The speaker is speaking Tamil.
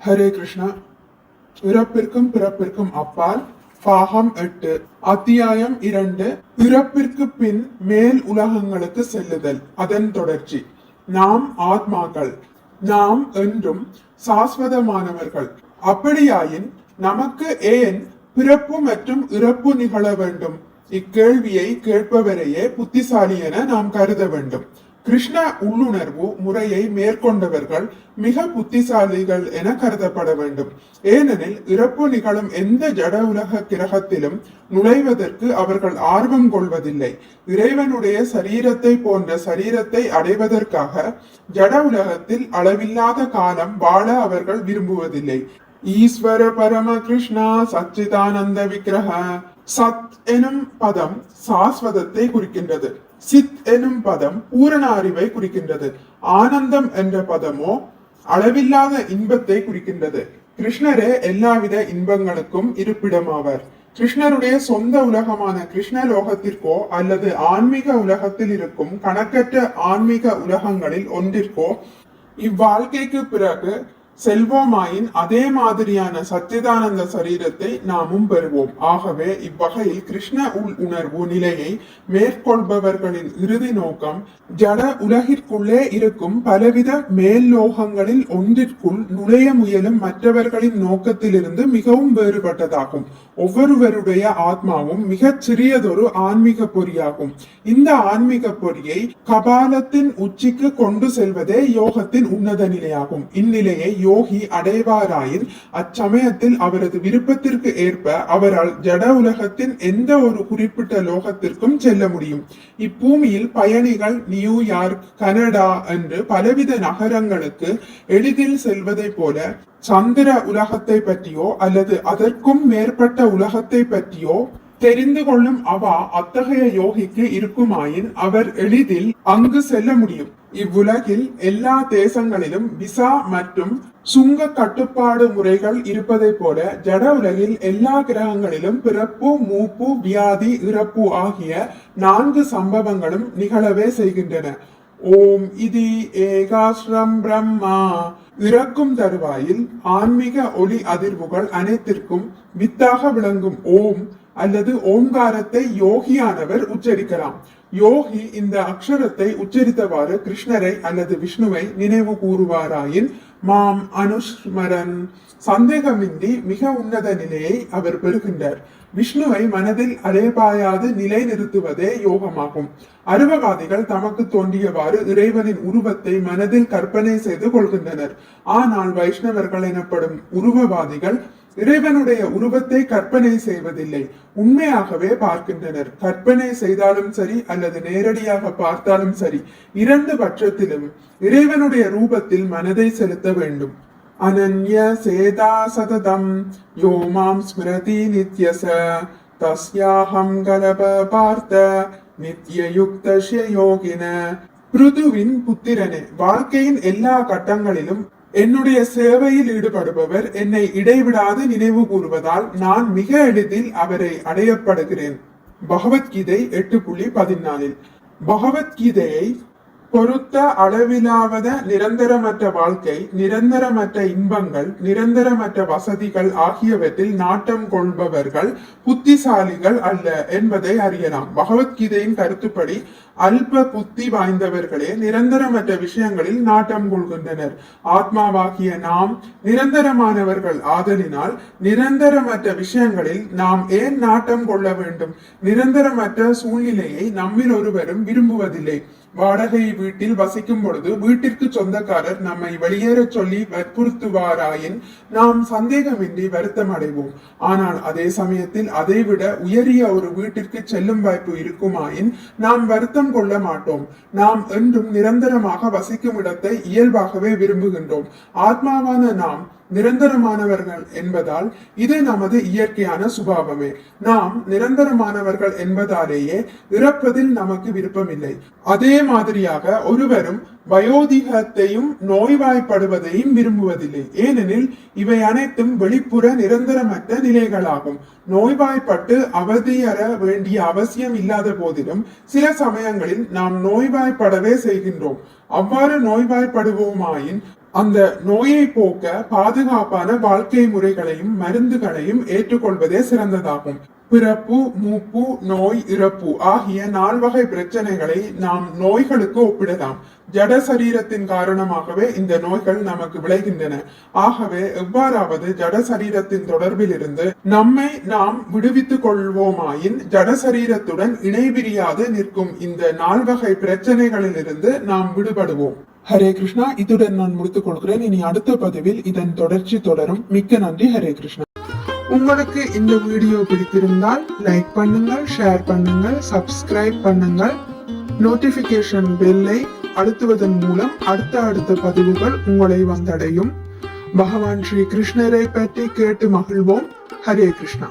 ஹரே கிருஷ்ணா. இறப்பிற்கும் பிறப்பிற்கும் அப்பால் பாகம் 8 அத்தியாயம் 2 இறப்பிற்கு பின் மேல் உலகங்களுக்கு செல்லுதல். அதன் தொடர்ச்சி. நாம் ஆத்மாக்கள், நாம் என்றும் சாஸ்வதமானவர்கள். அப்படியாயின் நமக்கு ஏன் பிறப்பு மற்றும் இறப்பு நிகழ வேண்டும்? இக்கேள்வியை கேட்பவரையே புத்திசாலி என நாம் கருத வேண்டும். கிருஷ்ண உள்ளுணர்வு முறையை மேற்கொண்டவர்கள் மிக புத்திசாலிகள் என கருதப்பட வேண்டும். ஏனெனில் இறப்பு நிகழும் எந்த ஜட உலக கிரகத்திலும் நுழைவதற்கு அவர்கள் ஆர்வம் கொள்வதில்லை. இறைவனுடைய சரீரத்தை போன்ற சரீரத்தை அடைவதற்காக ஜட உலகத்தில் அளவில்லாத காலம் வாழ அவர்கள் விரும்புவதில்லை. ஈஸ்வர பரம கிருஷ்ணா சச்சிதானந்த விக்கிரக. சத் எனும் பதம் சாஸ்வதத்தை குறிக்கின்றது. சித் எனும் பதம் பூரண அறிவை குறிக்கின்றது. ஆனந்தம் என்ற பதமோ அளவில்லாத இன்பத்தை குறிக்கின்றது. கிருஷ்ணரே எல்லாவித இன்பங்களுக்கும் இருப்பிடமாவார். கிருஷ்ணருடைய சொந்த உலகமான கிருஷ்ண லோகத்திற்கோ அல்லது ஆன்மீக உலகத்தில் இருக்கும் கணக்கற்ற ஆன்மீக உலகங்களில் ஒன்றிற்கோ இவ்வாழ்க்கைக்கு பிறகு செல்வோமாயின் அதே மாதிரியான சச்சிதானந்த சரீரத்தை நாமும் பெறுவோம். ஆகவே இவ்வகையில் கிருஷ்ண உணர்வு நிலையை மேற்கொள்பவர்களின் இறுதி நோக்கம் ஜட உலகிற்குள்ளே இருக்கும் பலவித மேல் லோகங்களில் ஒன்றிற்குள் நுழைய முயலும் மற்றவர்களின் நோக்கத்திலிருந்து மிகவும் வேறுபட்டதாகும். ஒவ்வொருவருடைய ஆத்மாவும் மிகச் சிறியதொரு ஆன்மீக பொறியாகும். இந்த ஆன்மீக பொறியை கபாலத்தின் உச்சிக்கு கொண்டு செல்வதே யோகத்தின் உன்னத நிலையாகும். இந்நிலையை யோகி அடைவாராயின் அச்சமயத்தில் அவரது விருப்பத்திற்கு ஏற்ப அவரால் ஜட உலகத்தின் எந்த ஒரு குறிப்பிட்ட லோகத்திற்கும் செல்ல முடியும். இப்பூமியில் பயணிகள் நியூயார்க், கனடா என்று பலவித நகரங்களுக்கு எளிதில் செல்வதை போல சந்திர உலகத்தை பற்றியோ அல்லது அதற்கும் மேற்பட்ட உலகத்தை பற்றியோ தெரிந்து கொள்ளும் அவா அத்தகைய யோகிக்கு இருக்குமாயின் அவர் எளிதில் அங்கு செல்ல முடியும். இவ்வுலகில் எல்லா தேசங்களிலும் விசா மற்றும் சுங்க கட்டுப்பாடு முறைகள் இருப்பதை போல ஜட உலகில் எல்லா கிரகங்களிலும் பிறப்பு, மூப்பு, வியாதி, இறப்பு ஆகிய 4 சம்பவங்களும் நிகழவே செய்கின்றன. ஓம் இதி ஏகாஸ்ரம் பிரம்மா. இறக்கும் தருவாயில் ஆன்மீக ஒளி அதிர்வுகள் அனைத்திற்கும் வித்தாக விளங்கும் ஓம் அல்லது ஓங்காரத்தை யோகியானவர் உச்சரிக்கலாம். யோகி இந்த அக்ஷரத்தை உச்சரித்தவாறு கிருஷ்ணரை அல்லது விஷ்ணுவை நினைவு கூறுவாராயின் மாம் அனுஸ்மரன் சந்தேகமின்றி மிக உன்னத நிலையை அவர் பெறுகின்றார். விஷ்ணுவை மனதில் அலைபாயாது நிலை நிறுத்துவதே யோகமாகும். அருவவாதிகள் தமக்கு தோன்றியவாறு இறைவனின் உருவத்தை மனதில் கற்பனை செய்து கொள்கின்றனர். ஆனால் வைஷ்ணவர்கள் எனப்படும் உருவவாதிகள் இறைவனுடைய உருவத்தை கற்பனை செய்வதில்லை, உண்மையாகவே பார்க்கின்றனர். கற்பனை செய்தாலும் சரி அல்லது நேரடியாக பார்த்தாலும் சரி, 2 பட்சத்திலும் இறைவனுடைய ரூபத்தில் மனதை செலுத்த வேண்டும். அனன்ய சேதா சததம் யோமாம் ஸ்மிருதி நித்யச தஸ்யாஹம் கலப பார்த்த நித்யயுக்தஸ்ய யோகின. பிருதுவின் புத்திரனே, வாழ்க்கையின் எல்லா கட்டங்களிலும் என்னுடைய சேவையில் ஈடுபடுபவர் என்னை இடைவிடாது நினைவு கூறுவதால் நான் மிக எளிதில் அவரை அடையப்படுகிறேன். பகவத்கீதை 8.14. பகவத்கீதையை பொருத்த அளவிலாவத நிரந்தரமற்ற வாழ்க்கை, நிரந்தரமற்ற இன்பங்கள், நிரந்தரமற்ற வசதிகள் ஆகியவற்றில் நாட்டம் கொள்பவர்கள் புத்திசாலிகள் அல்ல என்பதை அறியலாம். பகவத்கீதையின் கருத்துப்படி அல்ப புத்தி வாய்ந்தவர்களே நிரந்தரமற்ற விஷயங்களில் நாட்டம் கொள்கின்றனர். ஆத்மாவாகிய நாம் நிரந்தரமானவர்கள் ஆதலினால் நிரந்தரமற்ற விஷயங்களில் நாம் ஏன் நாட்டம் கொள்ள வேண்டும்? நிரந்தரமற்ற சூழ்நிலையை நம்மில் ஒருவரும் விரும்புவதில்லை. வாடகை வீட்டில் வசிக்கும் பொழுது வீட்டிற்கு சொந்தக்காரர் நம்மை வெளியேற சொல்லி வற்புறுத்துவாராயின் நாம் சந்தேகமின்றி வருத்தம் அடைவோம். ஆனால் அதே சமயத்தில் அதைவிட உயரிய ஒரு வீட்டிற்கு செல்லும் வாய்ப்பு இருக்குமாயின் நாம் வருத்தம் கொள்ள மாட்டோம். நாம் என்றும் நிரந்தரமாக வசிக்கும் இடத்தை இயல்பாகவே விரும்புகின்றோம். ஆத்மாவான நாம் நிரந்தரமானவர்கள் என்பதால் இது நமது இயற்கையான சுபாவமே. நாம் நிரந்தரமானவர்கள் என்பதாலேயே இறப்பதில் நமக்கு விருப்பமில்லை. அதே மாதிரியாக ஒருவரும் வயோதிகத்தையும் நோய்வாய்ப்படுவதையும் விரும்புவதில்லை. ஏனெனில் இவை அனைத்தும் வெளிப்புற நிரந்தரமற்ற நிலைகளாகும். நோய்வாய்ப்பட்டு அவதியற வேண்டிய அவசியம் இல்லாத போதிலும் சில சமயங்களில் நாம் நோய்வாய்ப்படவே செய்கின்றோம். அவ்வாறு நோய்வாய்ப்படுவோமாயின் அந்த நோயை போக்க பாதுகாப்பான வாழ்க்கை முறைகளையும் மருந்துகளையும் ஏற்றுக்கொள்வதே சிறந்ததாகும். பிறப்பு, மூப்பு, நோய், இறப்பு ஆகிய 4 வகை பிரச்சனைகளை நாம் நோய்களுக்கு ஒப்பிடலாம். ஜட சரீரத்தின் காரணமாகவே இந்த நோய்கள் நமக்கு விளைகின்றன. ஆகவே எவ்வாறாவது ஜட சரீரத்தின் தொடர்பில் இருந்து நம்மை நாம் விடுவித்துக் கொள்வோமாயின் ஜட சரீரத்துடன் இணைபிரியாது நிற்கும் இந்த 4 வகை பிரச்சனைகளில் இருந்து நாம் விடுபடுவோம். ஹரே கிருஷ்ணா. இதுடன் நான் முடித்துக் கொள்கிறேன். இனி அடுத்த பதிவில் இதன் தொடர்ச்சி தொடரும். மிக்க நன்றி. ஹரே கிருஷ்ணா. உங்களுக்கு இந்த வீடியோ பிடித்திருந்தால் லைக் பண்ணுங்கள், ஷேர் பண்ணுங்கள், சப்ஸ்கிரைப் பண்ணுங்கள். நோட்டிபிகேஷன் பெல்லை அழுத்துவதன் மூலம் அடுத்த பதிவுகள் உங்களை வந்தடையும். பகவான் ஸ்ரீ கிருஷ்ணரை பற்றி கேட்டு மகிழ்வோம். ஹரே கிருஷ்ணா.